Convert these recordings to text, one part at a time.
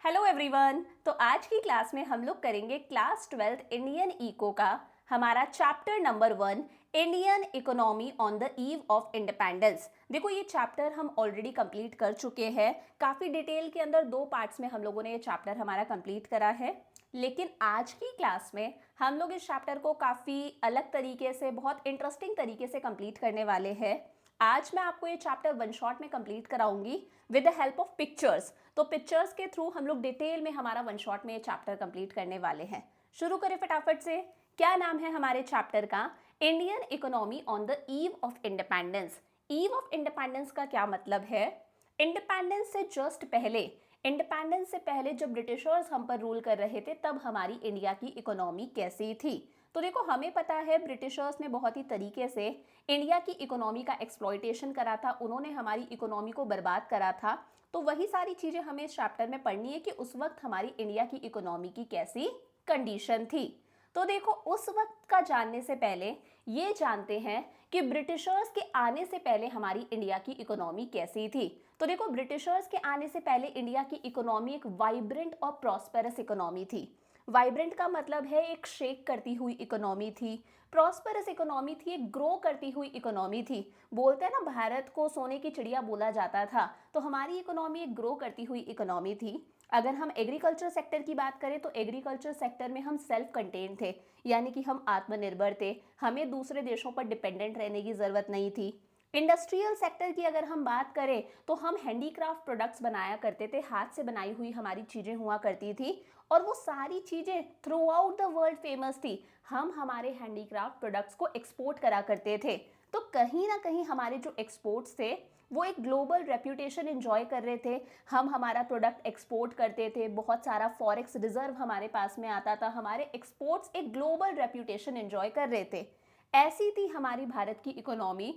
Hello everyone. तो आज की क्लास में हम लोग करेंगे क्लास 12th इंडियन इको का हमारा chapter number 1 Indian economy on the eve of independence. देखो ये चैप्टर हम ऑलरेडी कंप्लीट कर चुके हैं, काफ़ी डिटेल के अंदर 2 पार्ट्स में हम लोगों ने ये चैप्टर हमारा कंप्लीट करा है। लेकिन आज की क्लास में हम लोग इस चैप्टर को काफ़ी अलग तरीके से, बहुत इंटरेस्टिंग तरीके से कंप्लीट करने वाले हैं। आज मैं आपको ये चैप्टर वन शॉट में कंप्लीट कराऊंगी with the help of pictures. तो पिक्चर्स के थ्रू हम लोग डिटेल में हमारा वन शॉट में ये चैप्टर कंप्लीट करने वाले हैं। शुरू करें फटाफट से। क्या नाम है हमारे चैप्टर का? Indian economy on the eve of independence. Ewe of independence का क्या मतलब है? इंडिपेंडेंस से जस्ट पहले, इंडिपेंडेंस से पहले जब ब्रिटिशर्स हम पर रूल कर रहे थे तब हमारी इंडिया की इकोनॉमी कैसी थी। तो देखो हमें पता है ब्रिटिशर्स ने बहुत ही तरीके से इंडिया की इकोनॉमी का एक्सप्लॉयटेशन करा था, उन्होंने हमारी इकोनॉमी को बर्बाद करा था। तो वही सारी चीज़ें हमें इस चैप्टर में पढ़नी है कि उस वक्त हमारी इंडिया की इकोनॉमी की कैसी कंडीशन थी। तो देखो उस वक्त का जानने से पहले ये जानते हैं कि ब्रिटिशर्स के आने से पहले हमारी इंडिया की इकोनॉमी कैसी थी। तो देखो ब्रिटिशर्स के आने से पहले इंडिया की इकोनॉमी एक वाइब्रेंट और प्रॉस्पेरस इकोनॉमी थी। वाइब्रेंट का मतलब है एक शेक करती हुई इकोनॉमी थी, प्रॉस्पेरस इकोनॉमी थी, एक ग्रो करती हुई इकोनॉमी थी। बोलते हैं ना भारत को सोने की चिड़िया बोला जाता था, तो हमारी इकोनॉमी एक ग्रो करती हुई इकोनॉमी थी। अगर हम एग्रीकल्चर सेक्टर की बात करें तो एग्रीकल्चर सेक्टर में हम सेल्फ कंटेन थे, यानी कि हम आत्मनिर्भर थे, हमें दूसरे देशों पर डिपेंडेंट रहने की ज़रूरत नहीं थी। इंडस्ट्रियल सेक्टर की अगर हम बात करें तो हम हैंडीक्राफ्ट प्रोडक्ट्स बनाया करते थे, हाथ से बनाई हुई हमारी चीज़ें हुआ करती थी और वो सारी चीज़ें through out the world famous थी। हम हमारे हैंडीक्राफ्ट प्रोडक्ट्स को एक्सपोर्ट करा करते थे। तो कहीं ना कहीं हमारे जो एक्सपोर्ट्स थे वो एक ग्लोबल रेप्यूटेशन एंजॉय कर रहे थे। हम हमारा प्रोडक्ट एक्सपोर्ट करते थे, बहुत सारा फॉरेक्स रिजर्व हमारे पास में आता था, हमारे एक्सपोर्ट्स एक ग्लोबल रेप्यूटेशन एंजॉय कर रहे थे। ऐसी थी हमारी भारत की इकोनॉमी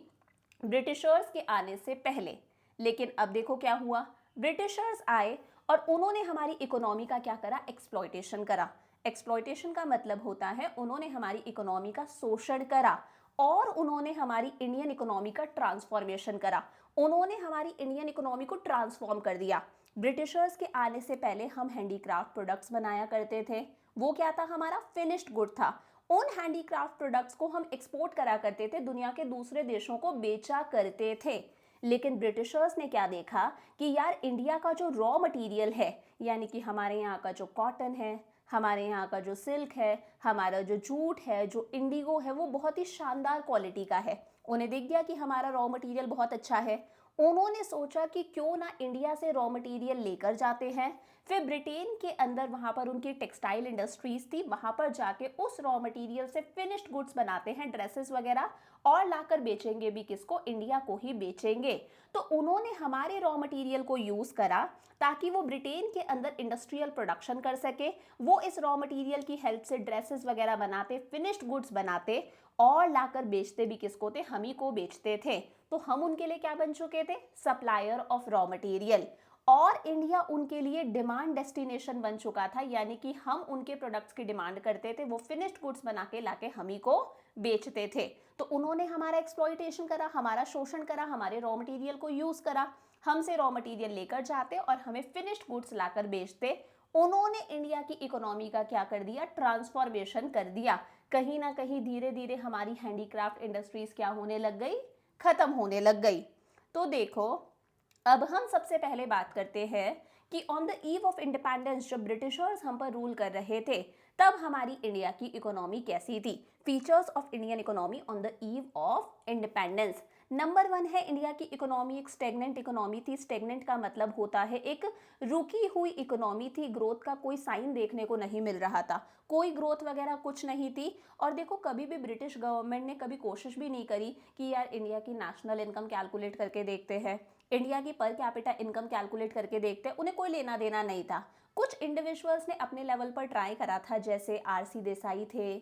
ब्रिटिशर्स के आने से पहले। लेकिन अब देखो क्या हुआ, ब्रिटिशर्स आए और उन्होंने हमारी इकोनॉमी का क्या करा? एक्सप्लॉयटेशन करा। एक्सप्लॉयटेशन का मतलब होता है उन्होंने हमारी इकोनॉमी का शोषण करा और उन्होंने हमारी इंडियन इकोनॉमी का ट्रांसफॉर्मेशन करा। उन्होंने हमारी इंडियन इकोनॉमी को ट्रांसफॉर्म कर दिया। ब्रिटिशर्स के आने से पहले हम हैंडीक्राफ्ट प्रोडक्ट्स बनाया करते थे, वो क्या था? हमारा फिनिश्ड गुड था। उन हैंडीक्राफ्ट प्रोडक्ट्स को हम एक्सपोर्ट करा करते थे, दुनिया के दूसरे देशों को बेचा करते थे। लेकिन ब्रिटिशर्स ने क्या देखा कि यार इंडिया का जो रॉ मटेरियल है, यानी कि हमारे यहाँ का जो कॉटन है, हमारे यहाँ का जो सिल्क है, हमारा जो जूट है, जो इंडिगो है, वो बहुत ही शानदार क्वालिटी का है। उन्हें दिख गया कि हमारा रॉ मटेरियल बहुत अच्छा है। उन्होंने सोचा कि क्यों ना इंडिया से रॉ मटेरियल लेकर जाते हैं। फिर ब्रिटेन के अंदर वहाँ पर उनकी टेक्सटाइल इंडस्ट्रीज थी, वहाँ पर जाके उस रॉ मटेरियल से फिनिश्ड गुड्स बनाते हैं, ड्रेसेस वगैरह, और लाकर बेचेंगे भी किसको? इंडिया को ही बेचेंगे। तो उन्होंने हमारे रॉ मटेरियल को यूज़ करा ताकि वो ब्रिटेन के अंदर इंडस्ट्रियल प्रोडक्शन कर सके। वो इस रॉ मटेरियल की हेल्प से ड्रेसेस वगैरह बनाते, फिनिश्ड गुड्स बनाते और लाकर बेचते भी किसको थे? हम ही को बेचते थे। तो हम उनके लिए क्या बन चुके थे? Supplier of raw material. और इंडिया उनके लिए डिमांड डेस्टिनेशन बन चुका था, यानी कि हम उनके प्रोडक्ट्स की डिमांड करते थे, वो फिनिश्ड गुड्स बना के लाके हम ही को बेचते थे। तो उन्होंने हमारा एक्सप्लॉयटेशन करा, हमारा शोषण करा, हमारे रॉ मटेरियल को यूज करा, हमसे रॉ मटेरियल लेकर जाते और हमें फिनिश्ड गुड्स लाकर बेचते। उन्होंने इंडिया की इकोनॉमी का क्या कर दिया? ट्रांसफॉर्मेशन कर दिया। कहीं ना कहीं धीरे धीरे हमारी हैंडीक्राफ्ट इंडस्ट्रीज क्या होने लग गई? खत्म होने लग गई। तो देखो अब हम सबसे पहले बात करते हैं कि on the eve of independence जब ब्रिटिशर्स हम पर रूल कर रहे थे तब हमारी इंडिया की इकोनॉमी कैसी थी। Features of Indian economy on the eve of independence. Number 1 है, इंडिया की इकोनॉमी एक स्टेगनेंट इकोनॉमी थी। स्टेगनेंट का मतलब होता है एक रुकी हुई इकोनॉमी थी, ग्रोथ का कोई साइन देखने को नहीं मिल रहा था, कोई ग्रोथ वगैरह कुछ नहीं थी। और देखो कभी भी ब्रिटिश गवर्नमेंट ने कभी कोशिश भी नहीं करी कि यार इंडिया की नेशनल इनकम कैलकुलेट करके देखते हैं, इंडिया की पर कैपिटा इनकम कैलकुलेट करके देखते हैं, उन्हें कोई लेना देना नहीं था। कुछ इंडिविजुअल्स ने अपने लेवल पर ट्राई करा था, जैसे आरसी देसाई थे,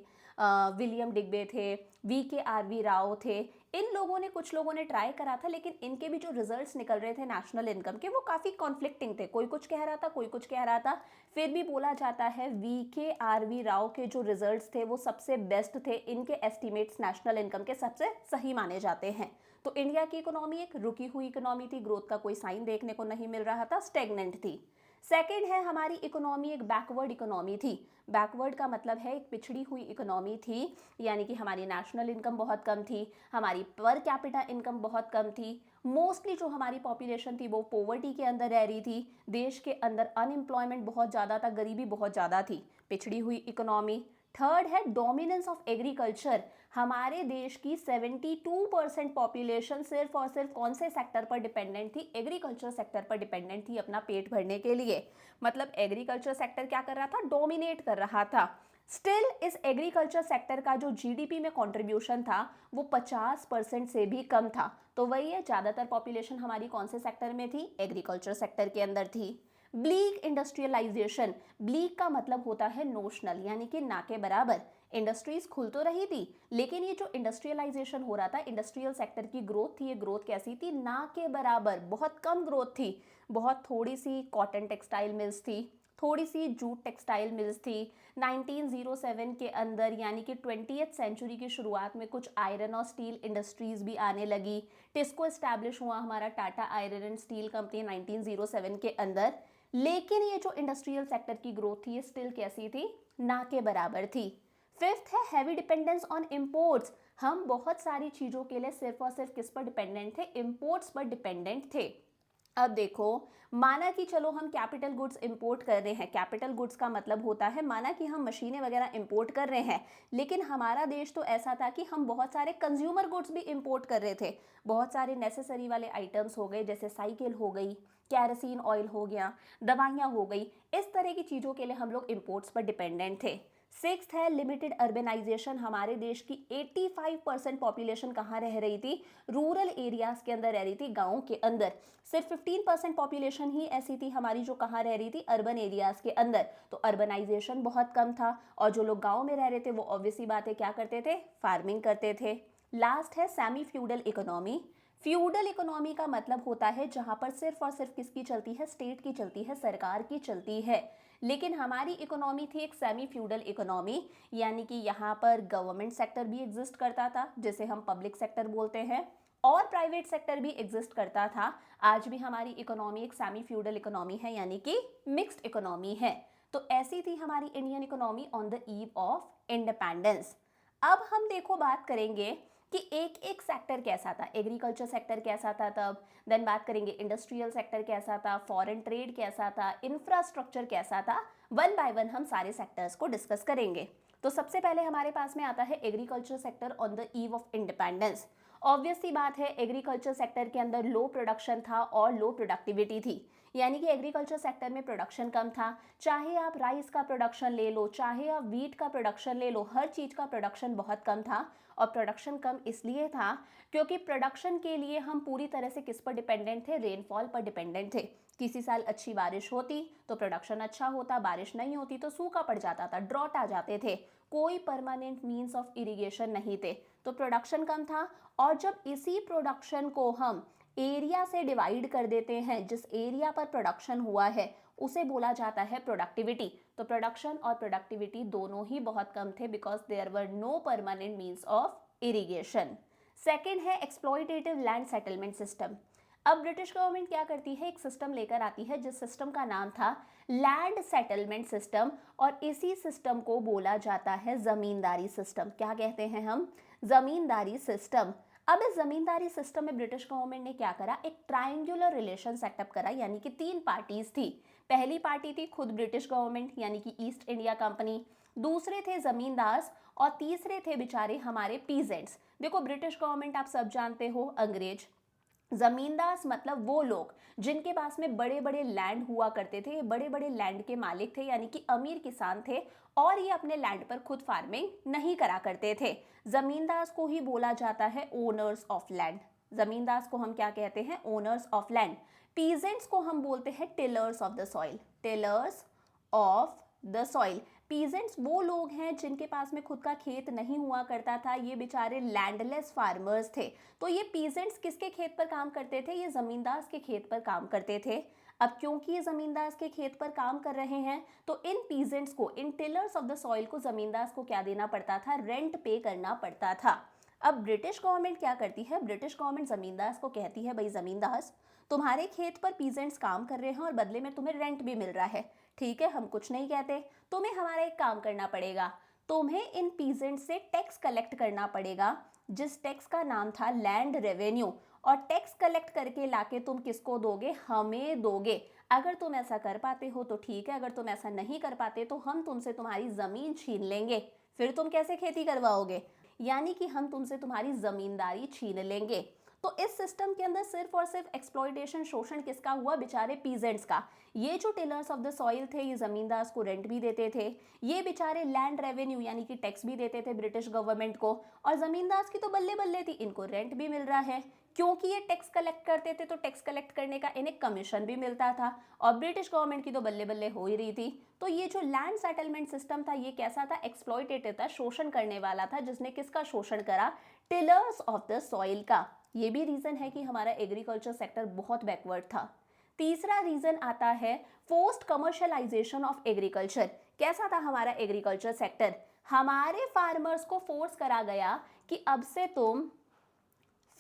विलियम डिग्बे थे, वी राव थे। इन लोगों ने, कुछ लोगों ने ट्राई करा था, लेकिन इनके भी जो रिजल्ट्स निकल रहे थे नेशनल इनकम के वो काफ़ी कॉन्फ्लिक्टिंग थे, कोई कुछ कह रहा था, कोई कुछ कह रहा था। फिर भी बोला जाता है वी राव के जो रिजल्ट्स थे वो सबसे बेस्ट थे, इनके एस्टिमेट्स नेशनल इनकम के सबसे सही माने जाते हैं। तो इंडिया की इकोनॉमी एक रुकी हुई इकोनॉमी थी, ग्रोथ का कोई साइन देखने को नहीं मिल रहा था, स्टेगनेंट थी। सेकंड है हमारी इकोनॉमी एक बैकवर्ड इकोनॉमी थी। बैकवर्ड का मतलब है एक पिछड़ी हुई इकोनॉमी थी, यानी कि हमारी नेशनल इनकम बहुत कम थी, हमारी पर कैपिटा इनकम बहुत कम थी, मोस्टली जो हमारी पॉपुलेशन थी वो पॉवर्टी के अंदर रह रही थी, देश के अंदर अनएम्प्लॉयमेंट बहुत ज़्यादा था, गरीबी बहुत ज़्यादा थी, पिछड़ी हुई इकोनॉमी। थर्ड है डोमिनेंस ऑफ एग्रीकल्चर। हमारे देश की 72% पॉपुलेशन सिर्फ और सिर्फ कौन से सेक्टर पर डिपेंडेंट थी? एग्रीकल्चर सेक्टर पर डिपेंडेंट थी अपना पेट भरने के लिए। मतलब एग्रीकल्चर सेक्टर क्या कर रहा था? डोमिनेट कर रहा था। स्टिल इस एग्रीकल्चर सेक्टर का जो जीडीपी में कंट्रीब्यूशन था वो 50% से भी कम था। तो वही है, ज़्यादातर पॉपुलेशन हमारी कौन से सेक्टर में थी? एग्रीकल्चर सेक्टर के अंदर थी। ब्लीक इंडस्ट्रियलाइजेशन, ब्लीक का मतलब होता है नोशनल, यानी कि ना के बराबर। इंडस्ट्रीज खुल तो रही थी, लेकिन ये जो इंडस्ट्रियलाइजेशन हो रहा था, इंडस्ट्रियल सेक्टर की ग्रोथ थी, ये ग्रोथ कैसी थी? ना के बराबर, बहुत कम ग्रोथ थी। बहुत थोड़ी सी कॉटन टेक्सटाइल मिल्स थी, थोड़ी सी जूट टेक्सटाइल मिल्स थी। 1907 के अंदर यानी कि 20th सेंचुरी की शुरुआत में कुछ आयरन और स्टील इंडस्ट्रीज भी आने लगी। टिस्को एस्टैब्लिश हुआ हमारा Tata iron and steel company 1907 के अंदर। लेकिन ये जो इंडस्ट्रियल सेक्टर की ग्रोथ थी ये स्टिल कैसी थी? ना के बराबर थी। फिफ्थ है हैवी डिपेंडेंस ऑन इंपोर्ट्स। हम बहुत सारी चीज़ों के लिए सिर्फ और सिर्फ किस पर डिपेंडेंट थे? इंपोर्ट्स पर डिपेंडेंट थे। अब देखो, माना कि चलो हम कैपिटल गुड्स इंपोर्ट कर रहे हैं। कैपिटल गुड्स का मतलब होता है माना कि हम मशीनें वगैरह इंपोर्ट कर रहे हैं, लेकिन हमारा देश तो ऐसा था कि हम बहुत सारे कंज्यूमर गुड्स भी इंपोर्ट कर रहे थे। बहुत सारे नेसेसरी वाले आइटम्स हो गए, जैसे साइकिल हो गई, कैरोसिन ऑयल हो गया, दवाइयाँ हो गई, इस तरह की चीज़ों के लिए हम लोग इंपोर्ट्स पर डिपेंडेंट थे। सिक्स्थ है लिमिटेड अर्बेनाइजेशन। हमारे देश की 85% पॉपुलेशन कहाँ रह रही थी? रूरल एरियाज के अंदर रह रही थी, गाँव के अंदर। सिर्फ 15% पॉपुलेशन ही ऐसी थी हमारी जो कहाँ रह रही थी? अर्बन एरियाज के अंदर। तो अर्बनाइजेशन बहुत कम था, और जो लोग गाँव में रह रहे थे वो ऑब्वियसली बात है क्या करते थे? फार्मिंग करते थे। लास्ट है semi feudal economy. Feudal economy का मतलब होता है जहां पर सिर्फ और सिर्फ किसकी चलती है? स्टेट की चलती है, सरकार की चलती है। लेकिन हमारी इकोनॉमी थी एक सेमी फ्यूडल इकोनॉमी, यानी कि यहाँ पर गवर्नमेंट सेक्टर भी एग्जिस्ट करता था, जिसे हम पब्लिक सेक्टर बोलते हैं, और प्राइवेट सेक्टर भी एग्जिस्ट करता था। आज भी हमारी इकोनॉमी एक सेमी फ्यूडल इकोनॉमी है, यानी कि मिक्स्ड इकोनॉमी है। तो ऐसी थी हमारी Indian economy on the eve of independence. अब हम देखो बात करेंगे कि एक एक सेक्टर कैसा था। एग्रीकल्चर सेक्टर कैसा था तब, देन बात करेंगे इंडस्ट्रियल सेक्टर कैसा था, फॉरेन ट्रेड कैसा था, इंफ्रास्ट्रक्चर कैसा था। वन बाय वन हम सारे सेक्टर्स को डिस्कस करेंगे। तो सबसे पहले हमारे पास में आता है agriculture sector on the eve of independence. Obvious सी बात है, एग्रीकल्चर सेक्टर के अंदर लो प्रोडक्शन था और लो प्रोडक्टिविटी थी, यानी कि एग्रीकल्चर सेक्टर में प्रोडक्शन कम था। चाहे आप राइस का प्रोडक्शन ले लो, चाहे आप वीट का प्रोडक्शन ले लो, हर चीज़ का प्रोडक्शन बहुत कम था। और प्रोडक्शन कम इसलिए था क्योंकि प्रोडक्शन के लिए हम पूरी तरह से किस पर डिपेंडेंट थे? रेनफॉल पर डिपेंडेंट थे। किसी साल अच्छी बारिश होती तो प्रोडक्शन अच्छा होता, बारिश नहीं होती तो सूखा पड़ जाता था, ड्रॉट आ जाते थे, कोई परमानेंट मीन्स ऑफ इरिगेशन नहीं थे, तो प्रोडक्शन कम था। और जब इसी प्रोडक्शन को हम एरिया से डिवाइड कर देते हैं, जिस एरिया पर प्रोडक्शन हुआ है उसे बोला जाता है प्रोडक्टिविटी। तो प्रोडक्शन और प्रोडक्टिविटी दोनों ही बहुत कम थे, because there were no permanent means of irrigation. Second है एक्सप्लॉयटेटिव लैंड सेटलमेंट सिस्टम। अब ब्रिटिश गवर्नमेंट क्या करती है? एक सिस्टम लेकर आती है जिस सिस्टम का नाम था लैंड सेटलमेंट सिस्टम, और इसी सिस्टम को बोला जाता है जमींदारी सिस्टम। क्या कहते हैं हम? जमींदारी सिस्टम। अब इस जमींदारी सिस्टम में ब्रिटिश गवर्नमेंट ने क्या करा? एक ट्रायंगुलर रिलेशन सेटअप करा, यानी कि तीन पार्टीज थी। पहली पार्टी थी खुद ब्रिटिश गवर्नमेंट, यानी कि ईस्ट इंडिया कंपनी। दूसरे थे जमींदार, और तीसरे थे बेचारे हमारे पीजेंट्स। देखो, ब्रिटिश गवर्नमेंट आप सब जानते हो, अंग्रेज। जमींदार मतलब वो लोग जिनके पास में बड़े बड़े लैंड हुआ करते थे, ये बड़े बड़े लैंड के मालिक थे, यानी कि अमीर किसान थे, और ये अपने लैंड पर खुद फार्मिंग नहीं करा करते थे। जमींदार को ही बोला जाता है ओनर्स ऑफ लैंड। जमींदार को हम क्या कहते हैं? Owners of land. पीजेंट्स को हम बोलते हैं tillers of the soil. Tillers of the soil. Peasants वो लोग हैं जिनके पास में खुद का खेत नहीं हुआ करता था, ये बेचारे लैंडलेस फार्मर्स थे। तो ये पीजेंट्स किसके खेत पर काम करते थे? ये जमींदार के खेत पर काम करते थे। अब क्योंकि ये जमींदार के खेत पर काम कर रहे हैं, तो इन पीजेंट्स को, इन टिलर्स ऑफ द सॉइल को, जमींदार को क्या देना पड़ता था? रेंट पे करना पड़ता था। अब ब्रिटिश गवर्नमेंट क्या करती है? ब्रिटिश गवर्नमेंट जमींदार को कहती है, भाई जमींदार तुम्हारे खेत पर पीजेंट्स काम कर रहे हैं और बदले में तुम्हें रेंट भी मिल रहा है। ठीक है, हम कुछ नहीं कहते, तुम्हें हमारा एक काम करना पड़ेगा। तुम्हें इन पीजेंट से टैक्स कलेक्ट करना पड़ेगा, जिस टैक्स का नाम था लैंड रेवेन्यू। और टैक्स कलेक्ट करके लाके तुम किसको दोगे? हमें दोगे। अगर तुम ऐसा कर पाते हो तो ठीक है, अगर तुम ऐसा नहीं कर पाते तो हम तुमसे तुम्हारी ज़मीन छीन लेंगे। फिर तुम कैसे खेती करवाओगे? यानी कि हम तुमसे तुम्हारी ज़मींदारी छीन लेंगे। तो इस सिस्टम के अंदर सिर्फ और सिर्फ एक्सप्लॉयटेशन, शोषण किसका हुआ? बेचारे पीजेंट्स का। ये जो टिलर्स ऑफ द सॉइल थे, ये जमींदार को रेंट भी देते थे, ये बेचारे लैंड रेवेन्यू यानी कि टैक्स भी देते थे ब्रिटिश गवर्नमेंट को। और जमींदार की तो बल्ले बल्ले थी, इनको रेंट भी मिल रहा है क्योंकि ये टैक्स कलेक्ट करते थे, तो टैक्स कलेक्ट करने का इन्हें कमीशन भी मिलता था। और ब्रिटिश गवर्नमेंट की तो बल्ले बल्ले हो ही रही थी। तो ये जो लैंड सेटलमेंट सिस्टम था, ये कैसा था? एक्सप्लॉयटेटिव था, शोषण करने वाला था। जिसने किसका शोषण करा? टिलर्स ऑफ द सॉइल का। ये भी रीजन है कि हमारा एग्रीकल्चर सेक्टर बहुत बैकवर्ड था। तीसरा रीजन आता है फोर्स्ड कमर्शियलाइजेशन ऑफ एग्रीकल्चर। कैसा था हमारा एग्रीकल्चर सेक्टर? हमारे फार्मर्स को फोर्स करा गया कि अब से तुम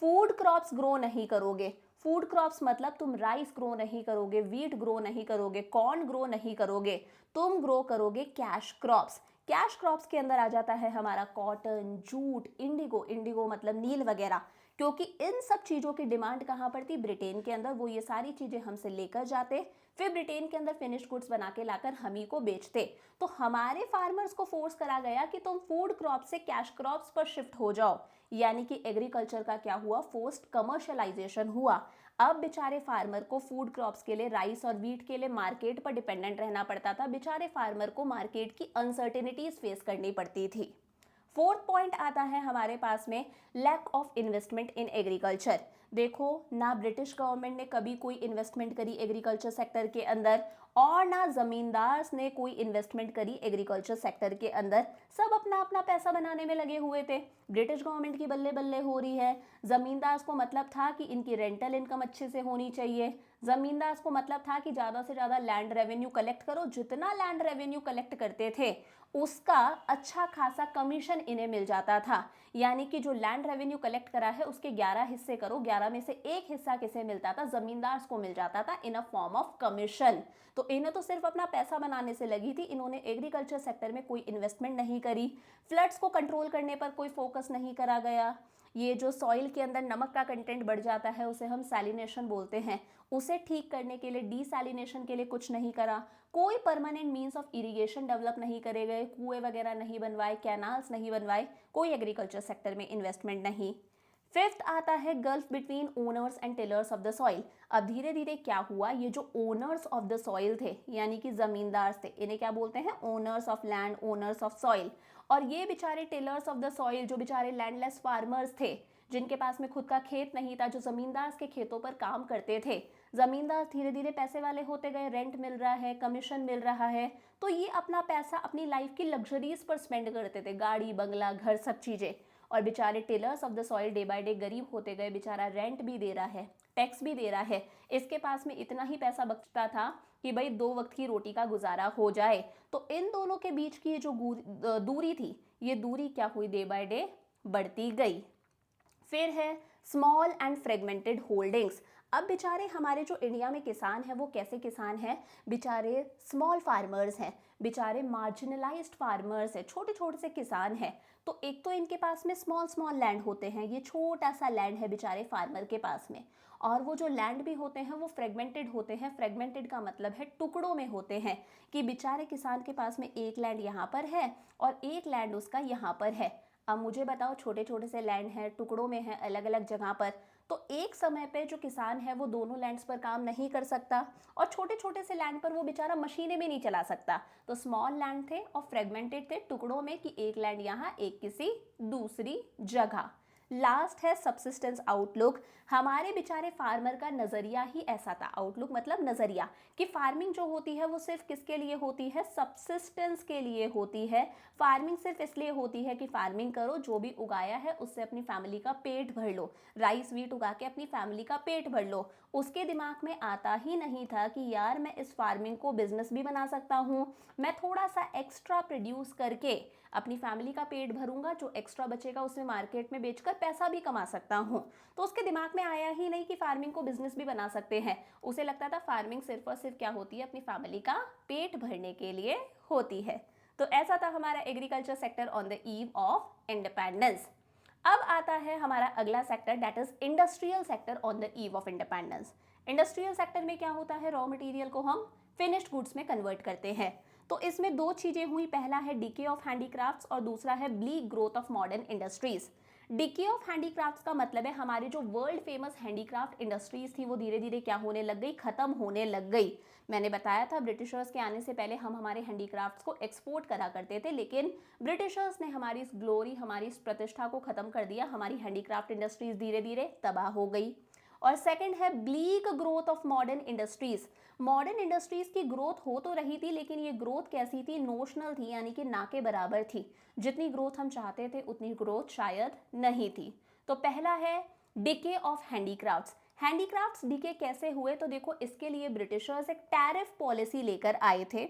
फूड क्रॉप्स ग्रो नहीं करोगे। फूड क्रॉप्स मतलब तुम राइस ग्रो नहीं करोगे, वीट ग्रो नहीं करोगे, कॉर्न ग्रो नहीं करोगे, तुम ग्रो करोगे कैश क्रॉप्स। कैश क्रॉप्स के अंदर आ जाता है हमारा कॉटन, जूट, इंडिगो, इंडिगो मतलब नील वगैरह। क्योंकि इन सब चीज़ों की डिमांड कहाँ पर थी? ब्रिटेन के अंदर। वो ये सारी चीज़ें हमसे लेकर जाते, फिर ब्रिटेन के अंदर फिनिश गुड्स बना के लाकर हम ही को बेचते। तो हमारे फार्मर्स को फोर्स करा गया कि तुम फूड क्रॉप से कैश क्रॉप्स पर शिफ्ट हो जाओ। यानी कि एग्रीकल्चर का क्या हुआ? फोर्स्ड कमर्शियलाइजेशन हुआ। अब बेचारे फार्मर को फूड क्रॉप्स के लिए, राइस और वीट के लिए मार्केट पर डिपेंडेंट रहना पड़ता था। बेचारे फार्मर को मार्केट की अनसर्टेनिटीज फेस करनी पड़ती थी। फोर्थ पॉइंट आता है हमारे पास में lack of investment in agriculture. देखो, ना ब्रिटिश गवर्नमेंट ने कभी कोई इन्वेस्टमेंट करी एग्रीकल्चर सेक्टर के अंदर, और ना जमींदार ने कोई इन्वेस्टमेंट करी एग्रीकल्चर सेक्टर के अंदर। सब अपना अपना पैसा बनाने में लगे हुए थे। ब्रिटिश गवर्नमेंट की बल्ले बल्ले हो रही है। जमींदार को मतलब था कि इनकी रेंटल इनकम अच्छे से होनी चाहिए। जमींदार को मतलब था कि ज़्यादा से ज़्यादा लैंड रेवेन्यू कलेक्ट करो। जितना लैंड रेवेन्यू कलेक्ट करते थे उसका अच्छा खासा कमीशन इन्हें मिल जाता था। यानी कि जो लैंड रेवेन्यू कलेक्ट करा है उसके 11 हिस्से करो, 11 में से एक हिस्सा किसे मिलता था? जमींदार को मिल जाता था इन अ फॉर्म ऑफ कमीशन। तो इन्हें तो सिर्फ अपना पैसा बनाने से लगी थी, इन्होंने एग्रीकल्चर सेक्टर में कोई इन्वेस्टमेंट नहीं करी। फ्लड्स को कंट्रोल करने पर कोई फोकस नहीं करा गया। ये जो सॉइल के अंदर नमक का कंटेंट बढ़ जाता है, उसे हम सैलिनेशन बोलते हैं, उसे ठीक करने के लिए, डीसैलिनेशन के लिए कुछ नहीं करा। कोई permanent means of irrigation develop नहीं करे गए, कुएं वगैरह नहीं बनवाए, कैनाल्स नहीं बनवाए, कोई एग्रीकल्चर सेक्टर में इन्वेस्टमेंट नहीं। फिफ्थ आता है gulf between owners and tillers of the soil. अब धीरे धीरे क्या हुआ? ये जो ओनर्स ऑफ द सॉइल थे, यानी कि जमींदार थे, इन्हें क्या बोलते हैं? Owners of land, owners of soil. और ये बेचारे टिलर्स ऑफ द सॉइल, जो बेचारे लैंडलेस फार्मर्स थे, जिनके पास में खुद का खेत नहीं था, जो जमींदार के खेतों पर काम करते थे। जमींदार धीरे धीरे पैसे वाले होते गए, रेंट मिल रहा है, कमीशन मिल रहा है, तो ये अपना पैसा अपनी लाइफ की लग्जरीज पर स्पेंड करते थे, गाड़ी, बंगला, घर, सब चीज़ें। और बेचारे tillers of the soil day by day गरीब होते गए। बेचारा रेंट भी दे रहा है, टैक्स भी दे रहा है, इसके पास में इतना ही पैसा बचता था कि भाई 2 वक्त की रोटी का गुजारा हो जाए। तो इन दोनों के बीच की जो दूरी थी, ये दूरी क्या हुई? डे बाय डे बढ़ती गई। फिर है स्मॉल एंड फ्रेगमेंटेड होल्डिंग्स। अब बेचारे हमारे जो इंडिया में किसान हैं, वो कैसे किसान हैं? बेचारे स्मॉल फार्मर्स हैं, बेचारे मार्जिनलाइज्ड फार्मर्स हैं, छोटे छोटे से किसान हैं। तो एक तो इनके पास में स्मॉल स्मॉल लैंड होते हैं, ये छोटा सा लैंड है बेचारे फार्मर के पास में। और वो जो लैंड भी होते हैं वो फ्रेगमेंटेड होते हैं। फ्रेगमेंटेड का मतलब है टुकड़ों में होते हैं, कि बेचारे किसान के पास में एक लैंड यहाँ पर है और एक लैंड उसका यहाँ पर है। अब मुझे बताओ, छोटे छोटे से लैंड हैं, टुकड़ों में है, अलग अलग जगह पर, तो एक समय पे जो किसान है वो दोनों लैंड्स पर काम नहीं कर सकता, और छोटे छोटे से लैंड पर वो बेचारा मशीनें भी नहीं चला सकता। तो स्मॉल लैंड थे और फ्रेगमेंटेड थे टुकड़ों में, कि एक लैंड यहाँ, एक किसी दूसरी जगह। लास्ट है सबसिस्टेंस आउटलुक। हमारे बेचारे फार्मर का नज़रिया ही ऐसा था। आउटलुक मतलब नज़रिया, कि फार्मिंग जो होती है वो सिर्फ किसके लिए होती है? सबसिस्टेंस के लिए होती है। फार्मिंग सिर्फ इसलिए होती है कि फार्मिंग करो, जो भी उगाया है उससे अपनी फैमिली का पेट भर लो, राइस वीट उगा के अपनी फैमिली का पेट भर लो। उसके दिमाग में आता ही नहीं था कि यार मैं इस फार्मिंग को बिजनेस भी बना सकता हूँ, मैं थोड़ा सा एक्स्ट्रा प्रोड्यूस करके अपनी फैमिली का पेट भरूंगा, जो एक्स्ट्रा बचेगा उसमें मार्केट में बेचकर पैसा भी कमा सकता हूँ। तो उसके दिमाग में आया ही नहीं कि फार्मिंग को बिजनेस भी बना सकते हैं। उसे लगता था फार्मिंग सिर्फ और सिर्फ क्या होती है, अपनी फैमिली का पेट भरने के लिए होती है। तो ऐसा था हमारा agriculture sector on the eve of independence. अब आता है हमारा अगला sector, that is industrial sector on the eve of independence. Industrial sector में क्या होता है, रॉ मटेरियल को हम फिनिश्ड गुड्स में कन्वर्ट करते हैं। तो इसमें दो चीजें हुई, पहला है डीके ऑफ हैंडीक्राफ्ट्स और दूसरा है bleak growth of modern industries. DK of handicrafts का मतलब है हमारी जो वर्ल्ड फेमस हैंडीक्राफ्ट इंडस्ट्रीज थी वो धीरे धीरे क्या होने लग गई, खत्म होने लग गई। मैंने बताया था ब्रिटिशर्स के आने से पहले हम हमारे हैंडीक्राफ्ट्स को एक्सपोर्ट करा करते थे, लेकिन ब्रिटिशर्स ने हमारी इस ग्लोरी, हमारी इस प्रतिष्ठा को खत्म कर दिया। हमारी हैंडीक्राफ्ट इंडस्ट्रीज धीरे धीरे तबाह हो गई। और सेकंड है bleak growth of modern industries. Modern industries की ग्रोथ हो तो रही थी, लेकिन ये ग्रोथ कैसी थी, नोशनल थी, यानी कि ना के बराबर थी। जितनी ग्रोथ हम चाहते थे उतनी ग्रोथ शायद नहीं थी। तो पहला है decay of handicrafts. Handicrafts decay कैसे हुए, तो देखो इसके लिए ब्रिटिशर्स एक टैरिफ पॉलिसी लेकर आए थे।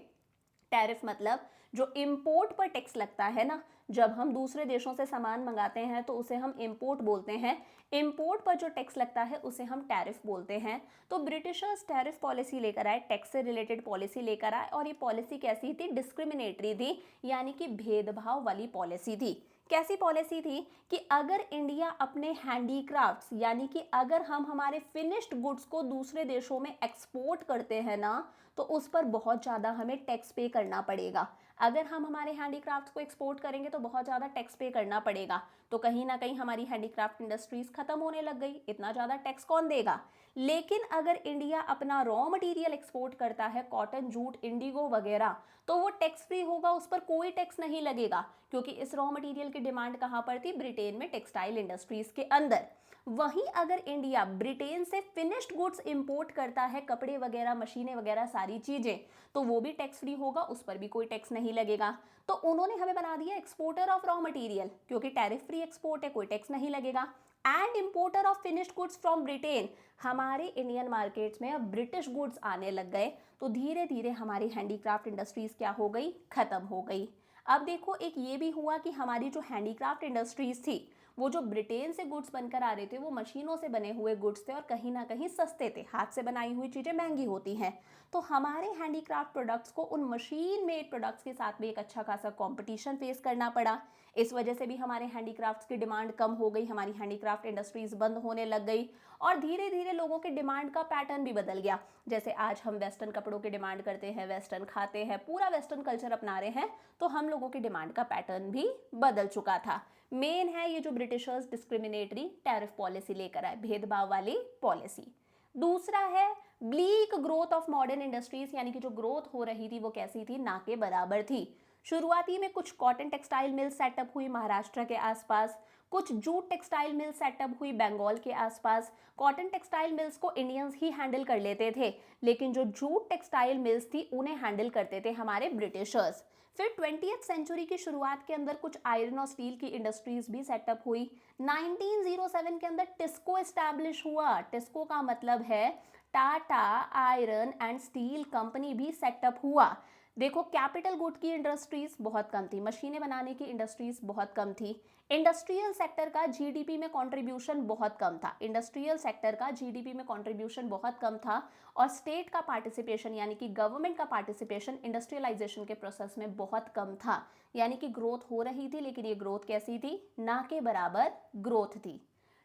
टैरिफ मतलब जो इंपोर्ट पर टैक्स लगता है ना, जब हम दूसरे देशों से सामान मंगाते हैं तो उसे हम इंपोर्ट बोलते हैं। इंपोर्ट पर जो टैक्स लगता है उसे हम टैरिफ बोलते हैं। तो ब्रिटिशर्स टैरिफ पॉलिसी लेकर आए, टैक्स से रिलेटेड पॉलिसी लेकर आए, और ये पॉलिसी कैसी थी, डिस्क्रिमिनेटरी थी, यानी कि भेदभाव वाली पॉलिसी थी। कैसी पॉलिसी थी कि अगर इंडिया अपने हैंडीक्राफ्ट्स, यानी कि अगर हम हमारे फिनिश्ड गुड्स को दूसरे देशों में एक्सपोर्ट करते हैं ना, तो उस पर बहुत ज़्यादा हमें टैक्स पे करना पड़ेगा। अगर हम हमारे हैंडीक्राफ्ट्स को एक्सपोर्ट करेंगे तो बहुत ज़्यादा टैक्स पे करना पड़ेगा। तो कहीं ना कहीं हमारी हैंडीक्राफ्ट इंडस्ट्रीज खत्म होने लग गई, इतना ज़्यादा टैक्स कौन देगा। लेकिन अगर इंडिया अपना रॉ मटेरियल एक्सपोर्ट करता है, कॉटन, जूट, इंडिगो वगैरह, तो वो टैक्स फ्री होगा, उस पर कोई टैक्स नहीं लगेगा, क्योंकि इस रॉ मटेरियल की डिमांड कहाँ पर थी, ब्रिटेन में, टेक्सटाइल इंडस्ट्रीज के अंदर। वहीं अगर इंडिया ब्रिटेन से फिनिश्ड गुड्स इंपोर्ट करता है, कपड़े वगैरह, मशीनें वगैरह सारी चीजें, तो वो भी टैक्स फ्री होगा, उस पर भी कोई टैक्स नहीं लगेगा। तो उन्होंने हमें बना दिया एक्सपोर्टर ऑफ रॉ मटेरियल, क्योंकि टैरिफ फ्री एक्सपोर्ट है, कोई टैक्स नहीं लगेगा। And importer of finished goods from Britain. हमारे इंडियन मार्केट्स में अब ब्रिटिश गुड्स आने लग गए, तो धीरे धीरे हमारी हैंडीक्राफ्ट इंडस्ट्रीज क्या हो गई, खत्म हो गई। अब देखो एक ये भी हुआ कि हमारी जो हैंडीक्राफ्ट इंडस्ट्रीज थी, वो जो ब्रिटेन से गुड्स बनकर आ रहे थे वो मशीनों से बने हुए गुड्स थे और कहीं ना कहीं सस्ते थे। हाथ से बनाई हुई चीज़ें महंगी होती हैं, तो हमारे हैंडीक्राफ्ट प्रोडक्ट्स को उन मशीन मेड प्रोडक्ट्स के साथ भी एक अच्छा खासा कंपटीशन फेस करना पड़ा। इस वजह से भी हमारे हैंडीक्राफ्ट्स की डिमांड कम हो गई, हमारी हैंडीक्राफ्ट इंडस्ट्रीज बंद होने लग गई, और धीरे धीरे लोगों के डिमांड का पैटर्न भी बदल गया। जैसे आज हम वेस्टर्न कपड़ों की डिमांड करते हैं, वेस्टर्न खाते हैं, पूरा वेस्टर्न कल्चर अपना रहे हैं, तो हम लोगों की डिमांड का पैटर्न भी बदल चुका था। मेन है ये जो ब्रिटिशर्स डिस्क्रिमिनेटरी टैरिफ पॉलिसी लेकर आए, भेदभाव वाली पॉलिसी। दूसरा है bleak growth of modern industries, यानी कि जो ग्रोथ हो रही थी वो कैसी थी, ना के बराबर थी। शुरुआती में कुछ कॉटन टेक्सटाइल मिल सेटअप हुई महाराष्ट्र के आसपास, कुछ जूट टेक्सटाइल मिल सेटअप हुई बंगाल के आसपास। कॉटन टेक्सटाइल मिल्स को इंडियंस ही हैंडल कर लेते थे, लेकिन जो जूट टेक्सटाइल मिल्स थी उन्हें हैंडल करते थे हमारे ब्रिटिशर्स। फिर 20th सेंचुरी की शुरुआत के अंदर कुछ आयरन और स्टील की इंडस्ट्रीज भी सेटअप हुई। 1907 के अंदर टिस्को एस्टैब्लिश हुआ। टिस्को का मतलब है Tata iron and steel company भी सेटअप हुआ। देखो कैपिटल गुड की इंडस्ट्रीज बहुत कम थी, मशीनें बनाने की इंडस्ट्रीज बहुत कम थी, इंडस्ट्रियल सेक्टर का जीडीपी में कंट्रीब्यूशन बहुत कम था, इंडस्ट्रियल सेक्टर का जीडीपी में कंट्रीब्यूशन बहुत कम था, और स्टेट का पार्टिसिपेशन यानी कि गवर्नमेंट का पार्टिसिपेशन इंडस्ट्रियलाइजेशन के प्रोसेस में बहुत कम था। यानी कि ग्रोथ हो रही थी, लेकिन ये ग्रोथ कैसी थी, ना के बराबर ग्रोथ थी।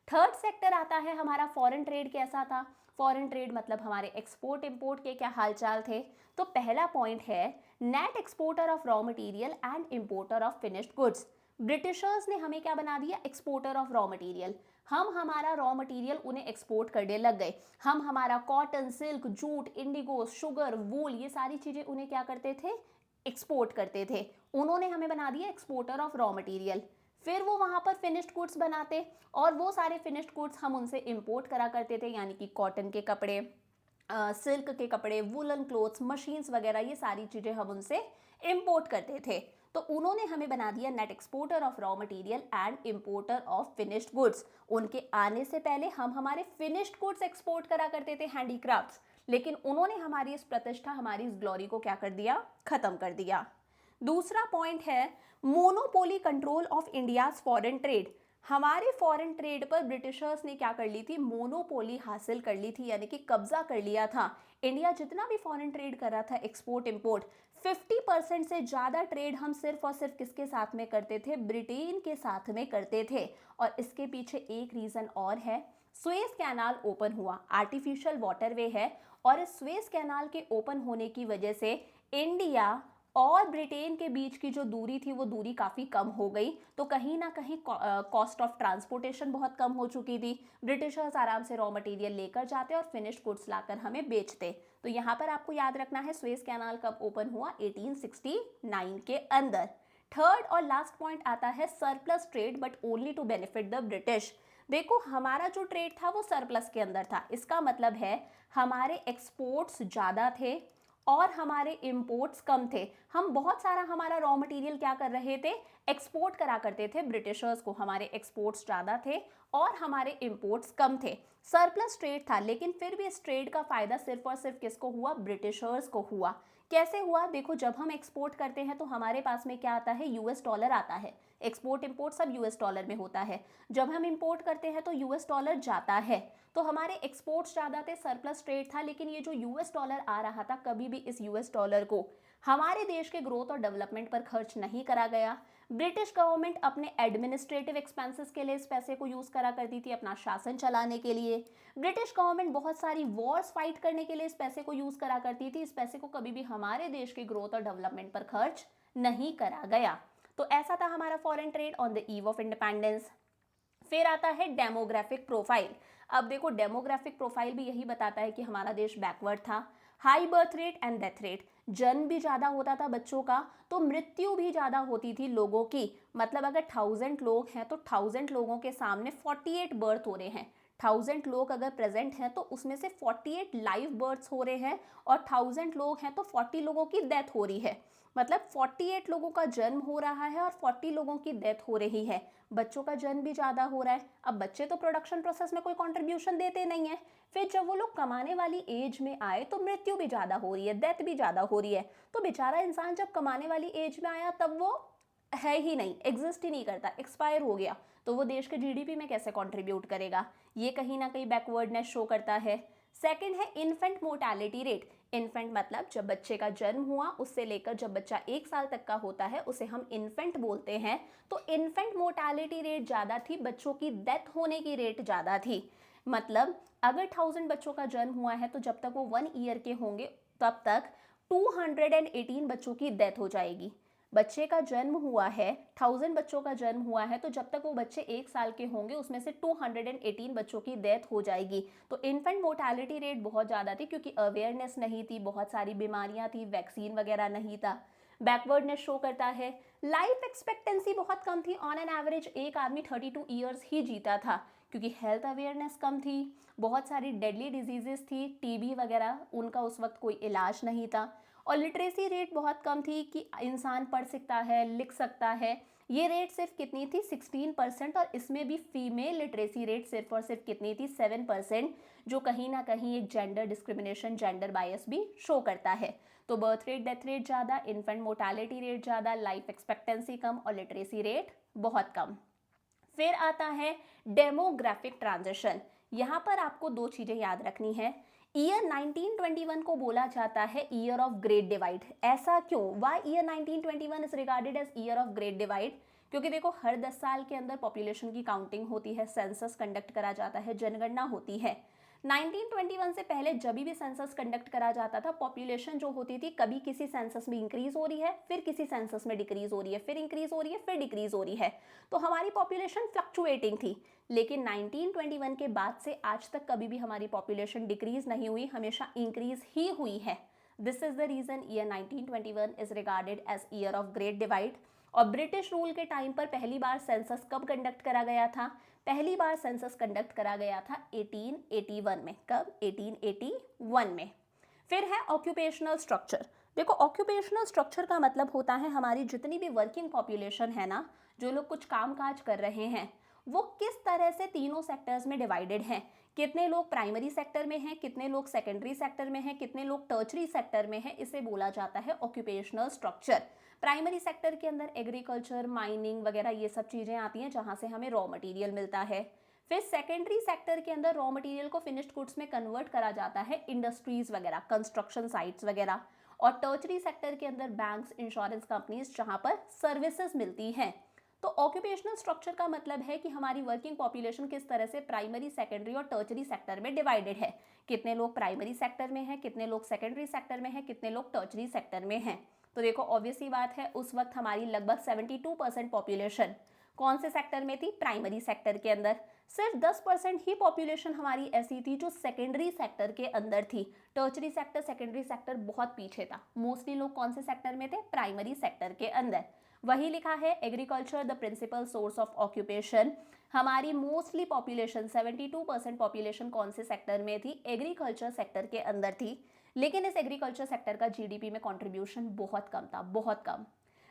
थर्ड सेक्टर आता है हमारा फॉरेन ट्रेड। कैसा था फॉरेन ट्रेड, मतलब हमारे एक्सपोर्ट इंपोर्ट के क्या हालचाल थे। तो पहला पॉइंट है net exporter of raw material and importer of finished goods. Britishers ने हमें क्या बना दिया, एक्सपोर्टर ऑफ रॉ मटेरियल। हम हमारा रॉ मटेरियल उन्हें एक्सपोर्ट करने लग गए। हम हमारा cotton, silk, jute, indigo, sugar, wool, ये सारी चीजें उन्हें क्या करते थे, एक्सपोर्ट करते थे। उन्होंने हमें बना दिया एक्सपोर्टर ऑफ रॉ मटेरियल। फिर वो वहाँ पर फिनिश्ड गुड्स बनाते, और वो सारे फिनिश्ड गुड्स हम उनसे इंपोर्ट करा करते थे, यानी कि कॉटन के कपड़े, सिल्क के कपड़े, वुलन क्लोथ्स, मशीन्स वगैरह, ये सारी चीज़ें हम उनसे इंपोर्ट करते थे। तो उन्होंने हमें बना दिया net exporter of raw material and importer of finished goods. उनके आने से पहले हम हमारे फिनिश्ड गुड्स एक्सपोर्ट करा करते थे, हैंडीक्राफ्ट्स, लेकिन उन्होंने हमारी इस प्रतिष्ठा, हमारी इस ग्लोरी को क्या कर दिया, खत्म कर दिया। दूसरा पॉइंट है monopoly control of India's foreign trade. हमारे फॉरेन ट्रेड पर ब्रिटिशर्स ने क्या कर ली थी, मोनोपोली हासिल कर ली थी, यानी कि कब्जा कर लिया था। इंडिया जितना भी फॉरेन ट्रेड कर रहा था, एक्सपोर्ट इंपोर्ट, 50% से ज़्यादा ट्रेड हम सिर्फ और सिर्फ किसके साथ में करते थे, ब्रिटेन के साथ में करते थे। और इसके पीछे एक रीज़न और है, सुएज कैनाल ओपन हुआ, आर्टिफिशियल वाटरवे है, और इस सुएज कैनाल के ओपन होने की वजह से इंडिया और ब्रिटेन के बीच की जो दूरी थी वो दूरी काफ़ी कम हो गई। तो कहीं ना कहीं कॉस्ट ऑफ ट्रांसपोर्टेशन बहुत कम हो चुकी थी। ब्रिटिशर्स आराम से रॉ मटेरियल लेकर जाते और फिनिश्ड गुड्स लाकर हमें बेचते। तो यहाँ पर आपको याद रखना है सुएज कैनाल कब ओपन हुआ, 1869 के अंदर। थर्ड और लास्ट पॉइंट आता है surplus trade but only to benefit the British. देखो हमारा जो ट्रेड था वो सरप्लस के अंदर था, इसका मतलब है हमारे एक्सपोर्ट्स ज़्यादा थे और हमारे इंपोर्ट्स कम थे। हम बहुत सारा हमारा रॉ मटेरियल क्या कर रहे थे, एक्सपोर्ट करा करते थे ब्रिटिशर्स को। हमारे एक्सपोर्ट्स ज़्यादा थे और हमारे इंपोर्ट्स कम थे। सरप्लस ट्रेड था, लेकिन फिर भी इस ट्रेड का फ़ायदा सिर्फ और सिर्फ किसको हुआ, ब्रिटिशर्स को हुआ। कैसे हुआ, देखो जब हम एक्सपोर्ट करते हैं तो हमारे पास में क्या आता है, यूएस डॉलर आता है। एक्सपोर्ट इंपोर्ट सब यूएस डॉलर में होता है। जब हम इंपोर्ट करते हैं तो यूएस डॉलर जाता है। तो हमारे एक्सपोर्ट्स ज़्यादा थे, सरप्लस ट्रेड था, लेकिन ये जो यूएस डॉलर आ रहा था, कभी भी इस यूएस डॉलर को हमारे देश के ग्रोथ और डेवलपमेंट पर खर्च नहीं करा गया। ब्रिटिश गवर्नमेंट अपने एडमिनिस्ट्रेटिव एक्सपेंसेस के लिए इस पैसे को यूज़ करा करती थी, अपना शासन चलाने के लिए। ब्रिटिश गवर्नमेंट बहुत सारी वॉर्स फाइट करने के लिए इस पैसे को यूज़ करा करती थी। इस पैसे को कभी भी हमारे देश के ग्रोथ और डेवलपमेंट पर खर्च नहीं करा गया। तो ऐसा था हमारा foreign trade on the eve of independence. फिर आता है डेमोग्राफिक प्रोफाइल। अब देखो डेमोग्राफिक प्रोफाइल भी यही बताता है कि हमारा देश बैकवर्ड था। High birth rate and death rate, जन्म भी ज़्यादा होता था बच्चों का, तो मृत्यु भी ज़्यादा होती थी लोगों की। मतलब अगर 1000 लोग हैं तो 1000 लोगों के सामने 48 बर्थ हो रहे हैं। 1000 लोग अगर प्रेजेंट हैं तो उसमें से 48 लाइव बर्थ्स हो रहे हैं, और 1000 लोग हैं तो 40 लोगों की डेथ हो रही है। मतलब 48 लोगों का जन्म हो रहा है और 40 लोगों की डेथ हो रही है। बच्चों का जन्म भी ज़्यादा हो रहा है। अब बच्चे तो प्रोडक्शन प्रोसेस में कोई कंट्रीब्यूशन देते नहीं है। फिर जब वो लोग कमाने वाली एज में आए तो मृत्यु भी ज़्यादा हो रही है, डेथ भी ज़्यादा हो रही है। तो बेचारा इंसान जब कमाने वाली एज में आया तब वो है ही नहीं, एग्जिस्ट ही नहीं करता, एक्सपायर हो गया, तो वो देश के जीडीपी में कैसे कंट्रीब्यूट करेगा। ये कहीं ना कहीं बैकवर्डनेस शो करता है। सेकंड है इन्फेंट मोर्टेलिटी रेट। इन्फेंट मतलब जब बच्चे का जन्म हुआ उससे लेकर जब बच्चा 1 साल तक का होता है उसे हम इन्फेंट बोलते हैं। तो इन्फेंट मोर्टेलिटी रेट ज़्यादा थी, बच्चों की डेथ होने की रेट ज़्यादा थी। मतलब अगर 1000 बच्चों का जन्म हुआ है तो जब तक वो 1 ईयर के होंगे तब तक 218 बच्चों की डेथ हो जाएगी। बच्चे का जन्म हुआ है, 1000 बच्चों का जन्म हुआ है, तो जब तक वो बच्चे 1 साल के होंगे उसमें से 218 बच्चों की डेथ हो जाएगी। तो इन्फेंट मोर्टेलिटी रेट बहुत ज़्यादा थी क्योंकि अवेयरनेस नहीं थी, बहुत सारी बीमारियां थी, वैक्सीन वगैरह नहीं था। बैकवर्डनेस शो करता है। लाइफ एक्सपेक्टेंसी बहुत कम थी, ऑन एन एवरेज एक आदमी 32 ईयर्स ही जीता था क्योंकि हेल्थ अवेयरनेस कम थी। बहुत सारी डेडली डिजीजेस थी, टीबी वगैरह, उनका उस वक्त कोई इलाज नहीं था। और लिटरेसी रेट बहुत कम थी कि इंसान पढ़ सकता है, लिख सकता है। ये रेट सिर्फ कितनी थी, 16%, और इसमें भी फीमेल लिटरेसी रेट सिर्फ और सिर्फ कितनी थी, 7%, जो कहीं ना कहीं एक जेंडर डिस्क्रिमिनेशन, जेंडर बायस भी शो करता है। तो बर्थ रेट, डेथ रेट ज़्यादा, इन्फेंट मोर्टेलिटी रेट ज़्यादा, लाइफ एक्सपेक्टेंसी कम और लिटरेसी रेट बहुत कम। फिर आता है डेमोग्राफिक ट्रांजिशन। यहाँ पर आपको दो चीज़ें याद रखनी है। ईयर 1921 को बोला जाता है ईयर ऑफ ग्रेट डिवाइड। ऐसा क्यों, why year 1921 is regarded as year of great divide? क्योंकि देखो हर 10 साल के अंदर पॉपुलेशन की काउंटिंग होती है, सेंसस कंडक्ट करा जाता है, जनगणना होती है। 1921 से पहले जब भी सेंसस कंडक्ट करा जाता था, पॉपुलेशन जो होती थी कभी किसी सेंसस में इंक्रीज हो रही है, फिर किसी सेंसस में डिक्रीज हो रही है, फिर इंक्रीज हो रही है, फिर डिक्रीज हो रही है। तो हमारी पॉपुलेशन फ्लक्चुएटिंग थी। लेकिन 1921 के बाद से आज तक कभी भी हमारी पॉपुलेशन डिक्रीज नहीं हुई, हमेशा इंक्रीज ही हुई है। This is the reason year 1921 is regarded as year of great divide. और ब्रिटिश रूल के टाइम पर पहली बार सेंसस कब कंडक्ट करा गया था? पहली बार सेंसस कंडक्ट करा गया था 1881 में। कब? 1881 में। फिर है ऑक्यूपेशनल स्ट्रक्चर। देखो ऑक्यूपेशनल स्ट्रक्चर का मतलब होता है हमारी जितनी भी वर्किंग पॉपुलेशन है ना, जो लोग कुछ काम काज कर रहे हैं, वो किस तरह से तीनों सेक्टर्स में डिवाइडेड हैं। कितने लोग प्राइमरी सेक्टर में हैं, कितने लोग सेकेंडरी सेक्टर में हैं, कितने लोग टर्चरी सेक्टर में हैं, इसे बोला जाता है ऑक्यूपेशनल स्ट्रक्चर। प्राइमरी सेक्टर के अंदर एग्रीकल्चर, माइनिंग वगैरह ये सब चीज़ें आती हैं जहाँ से हमें रॉ मटेरियल मिलता है। फिर सेकेंडरी सेक्टर के अंदर रॉ मटेरियल को फिनिश्ड गुड्स में कन्वर्ट करा जाता है, इंडस्ट्रीज वगैरह, कंस्ट्रक्शन साइट्स वगैरह। और टर्चरी सेक्टर के अंदर बैंक्स, इंश्योरेंस कंपनीज, जहाँ पर सर्विसेज मिलती हैं। तो ऑक्यूपेशनल स्ट्रक्चर का मतलब है कि हमारी वर्किंग पॉपुलेशन किस तरह से प्राइमरी, सेकेंडरी और टर्चरी सेक्टर में डिवाइडेड है। कितने लोग प्राइमरी सेक्टर में हैं, कितने लोग सेकेंडरी सेक्टर में हैं, कितने लोग टर्चरी सेक्टर में हैं। तो देखो ऑब्वियस सी बात है, उस वक्त हमारी लगभग 72% पॉपुलेशन कौन से सेक्टर में थी? प्राइमरी सेक्टर के अंदर। सिर्फ 10% ही पॉपुलेशन हमारी ऐसी थी जो सेकेंडरी सेक्टर के अंदर थी। टर्चरी सेक्टर, सेकेंडरी सेक्टर बहुत पीछे था। मोस्टली लोग कौन से सेक्टर में थे? प्राइमरी सेक्टर के अंदर। वही लिखा है, agriculture the principal source of occupation. हमारी मोस्टली पॉपुलेशन 72% पॉपुलेशन कौन से सेक्टर में थी? एग्रीकल्चर सेक्टर के अंदर थी। लेकिन इस एग्रीकल्चर सेक्टर का जीडीपी में कंट्रीब्यूशन बहुत कम था, बहुत कम।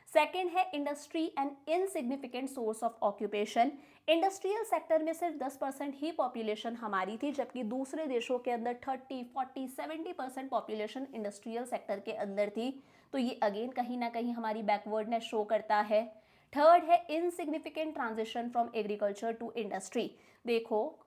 सेकेंड है industry and insignificant source of occupation. Industrial sector में सिर्फ 10% ही पॉपुलेशन हमारी थी, जबकि दूसरे देशों के अंदर 30, 40, 70% पॉपुलेशन इंडस्ट्रियल सेक्टर के अंदर थी। तो ये अगेन कहीं ना कहीं हमारी बैकवर्डनेस शो करता है। थर्ड है insignificant transition from agriculture to industry. देखो,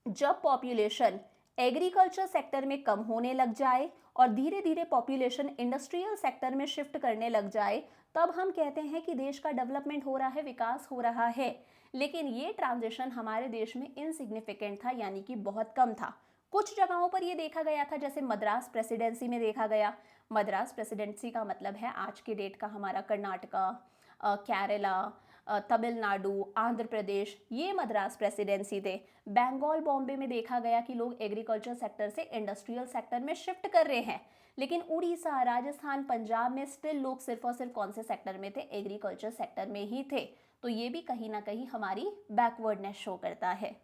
जब पॉपुलेशन एग्रीकल्चर सेक्टर में कम होने लग जाए और धीरे धीरे पॉपुलेशन इंडस्ट्रियल सेक्टर में शिफ्ट करने लग जाए, तब हम कहते हैं कि देश का डेवलपमेंट हो रहा है, विकास हो रहा है। लेकिन ये ट्रांजिशन हमारे देश में इनसिग्निफिकेंट था, यानी कि बहुत कम था। कुछ जगहों पर ये देखा गया था, जैसे मद्रास प्रेसिडेंसी में देखा गया। मद्रास प्रेसिडेंसी का मतलब है आज के डेट का हमारा कर्नाटका, केरला, तमिलनाडु, आंध्र प्रदेश, ये मद्रास प्रेसिडेंसी थे। बंगाल, बॉम्बे में देखा गया कि लोग एग्रीकल्चर सेक्टर से इंडस्ट्रियल सेक्टर में शिफ्ट कर रहे हैं। लेकिन उड़ीसा, राजस्थान, पंजाब में स्टिल लोग सिर्फ और सिर्फ कौन से सेक्टर में थे? एग्रीकल्चर सेक्टर में ही थे। तो ये भी कहीं ना कहीं हमारी बैकवर्डनेस शो करता है।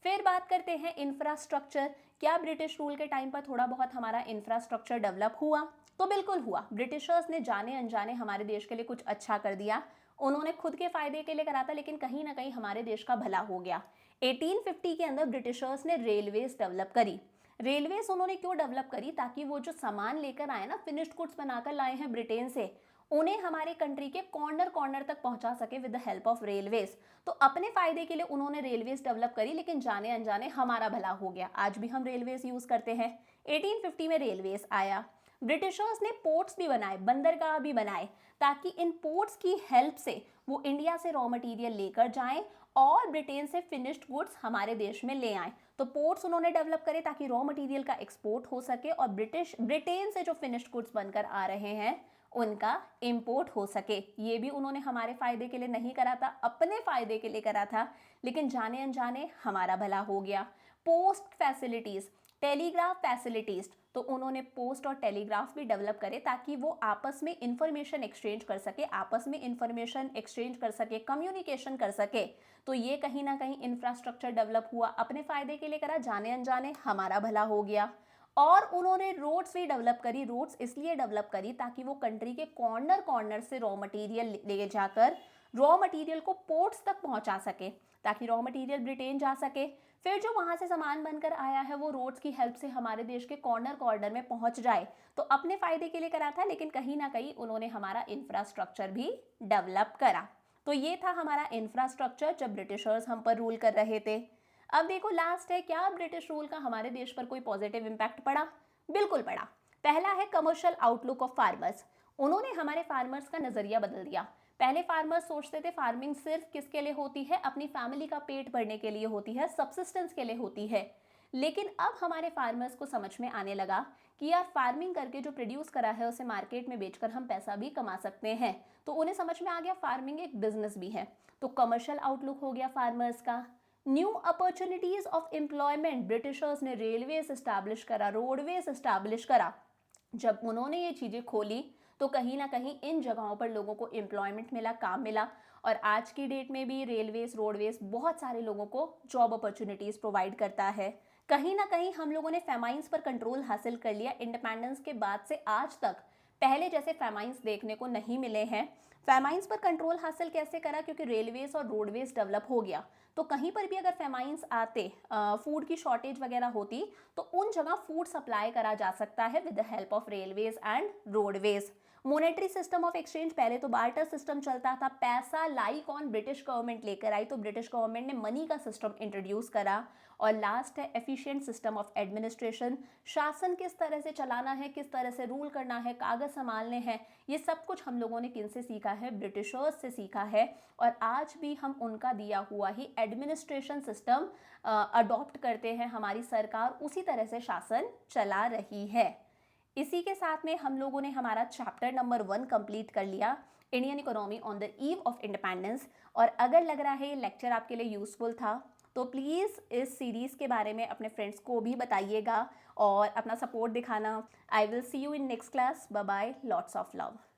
फिर बात करते हैं इंफ्रास्ट्रक्चर। क्या ब्रिटिश रूल के टाइम पर थोड़ा बहुत हमारा इंफ्रास्ट्रक्चर डेवलप हुआ? तो बिल्कुल हुआ। ब्रिटिशर्स ने जाने अनजाने हमारे देश के लिए कुछ अच्छा कर दिया। उन्होंने खुद के फायदे के लिए करा था, लेकिन कहीं ना कहीं हमारे देश का भला हो गया। 1850 के अंदर ब्रिटिशर्स ने रेलवेज डेवलप करी। रेलवेज उन्होंने क्यों डेवलप करी? ताकि वो जो सामान लेकर आए ना, फिनिश्ड गुड्स बनाकर लाए हैं ब्रिटेन से, उन्हें हमारे कंट्री के कॉर्नर कॉर्नर तक पहुंचा सके with the help of railways. तो अपने फायदे के लिए उन्होंने रेलवेज डेवलप करी, लेकिन जाने अनजाने हमारा भला हो गया। आज भी हम रेलवेज यूज करते हैं। 1850 में रेलवेज आया। ब्रिटिशर्स ने पोर्ट्स भी बनाए, बंदरगाह भी बनाए, ताकि इन पोर्ट्स की हेल्प से वो इंडिया से रॉ मटेरियल लेकर जाएं और ब्रिटेन से फिनिश्ड गुड्स हमारे देश में ले आए। तो पोर्ट्स उन्होंने डेवलप करे ताकि रॉ मटेरियल का एक्सपोर्ट हो सके और ब्रिटेन से जो फिनिश्ड गुड्स बनकर आ रहे हैं उनका इंपोर्ट हो सके। ये भी उन्होंने हमारे फायदे के लिए नहीं करा था, अपने फायदे के लिए करा था, लेकिन जाने अनजाने हमारा भला हो गया। पोस्ट फैसिलिटीज, टेलीग्राफ फैसिलिटीज, तो उन्होंने पोस्ट और टेलीग्राफ भी डेवलप करे ताकि वो आपस में इंफॉर्मेशन एक्सचेंज कर सके, कम्युनिकेशन कर सके। तो ये कहीं ना कहीं इंफ्रास्ट्रक्चर डेवलप हुआ, अपने फायदे के लिए करा, जाने अनजाने हमारा भला हो गया। और उन्होंने रोड्स भी डेवलप करी। रोड्स इसलिए डेवलप करी ताकि वो कंट्री के कॉर्नर कॉर्नर से रॉ मटेरियल ले जाकर रॉ मटेरियल को पोर्ट्स तक पहुंचा सके, ताकि रॉ मटेरियल ब्रिटेन जा सके। फिर जो वहां से सामान बनकर आया है वो रोड्स की हेल्प से हमारे देश के कॉर्नर कॉर्नर में पहुंच जाए। तो अपने फायदे के लिए करा था, लेकिन कहीं ना कहीं उन्होंने हमारा इंफ्रास्ट्रक्चर भी डेवलप करा। तो ये था हमारा इंफ्रास्ट्रक्चर जब ब्रिटिशर्स हम पर रूल कर रहे थे। अब देखो लास्ट है, क्या ब्रिटिश रूल का हमारे देश पर कोई पॉजिटिव इम्पैक्ट पड़ा? बिल्कुल पड़ा। पहला है कमर्शियल आउटलुक ऑफ फार्मर्स। उन्होंने हमारे फार्मर्स का नजरिया बदल दिया। पहले फार्मर्स सोचते थे फार्मिंग सिर्फ किसके लिए होती है? अपनी फैमिली का पेट भरने के लिए होती है, सब्सिस्टेंस के लिए होती है। लेकिन अब हमारे फार्मर्स को समझ में आने लगा कि यार फार्मिंग करके जो प्रोड्यूस करा है उसे मार्केट में बेचकर हम पैसा भी कमा सकते हैं। तो उन्हें समझ में आ गया फार्मिंग एक बिजनेस भी है। तो कमर्शियल आउटलुक हो गया फार्मर्स का। New opportunities of employment, Britishers ने रेलवेज एस्टैब्लिश करा, रोडवेज एस्टैब्लिश करा। जब उन्होंने ये चीज़ें खोली तो कहीं ना कहीं इन जगहों पर लोगों को एम्प्लॉयमेंट मिला, काम मिला। और आज की डेट में भी रेलवेज, रोडवेज बहुत सारे लोगों को जॉब अपॉर्चुनिटीज़ प्रोवाइड करता है। कहीं ना कहीं हम लोगों ने फेमाइंस पर कंट्रोल हासिल कर लिया। इंडिपेंडेंस के बाद से आज तक पहले जैसे फैमाइंस देखने को नहीं मिले हैं। फैमाइंस पर कंट्रोल हासिल कैसे करा, क्योंकि रेलवेज और रोडवेज डेवलप हो गया, तो कहीं पर भी अगर फैमाइंस आते, फूड की शॉर्टेज वगैरह होती, तो उन जगह फूड सप्लाई करा जा सकता है with the help of railways and roadways. Monetary system of exchange, पहले तो बार्टर सिस्टम चलता था, पैसा लाइक ऑन ब्रिटिश गवर्नमेंट लेकर आई, तो ब्रिटिश गवर्नमेंट ने मनी का सिस्टम इंट्रोड्यूस करा। और लास्ट है एफिशिएंट सिस्टम ऑफ एडमिनिस्ट्रेशन, शासन किस तरह से चलाना है, किस तरह से रूल करना है, कागज संभालने हैं, ये सब कुछ हम लोगों ने किन से सीखा है, ब्रिटिशर्स से सीखा है। और आज भी हम उनका दिया हुआ ही एडमिनिस्ट्रेशन सिस्टम अडॉप्ट करते हैं, हमारी सरकार उसी तरह से शासन चला रही है। इसी के साथ में हम लोगों ने हमारा चैप्टर नंबर 1 कंप्लीट कर लिया, Indian economy on the eve of independence. और अगर लग रहा है ये लेक्चर आपके लिए यूजफुल था, तो प्लीज़ इस सीरीज़ के बारे में अपने फ्रेंड्स को भी बताइएगा और अपना सपोर्ट दिखाना। I will see you in next class. Bye bye, lots of love.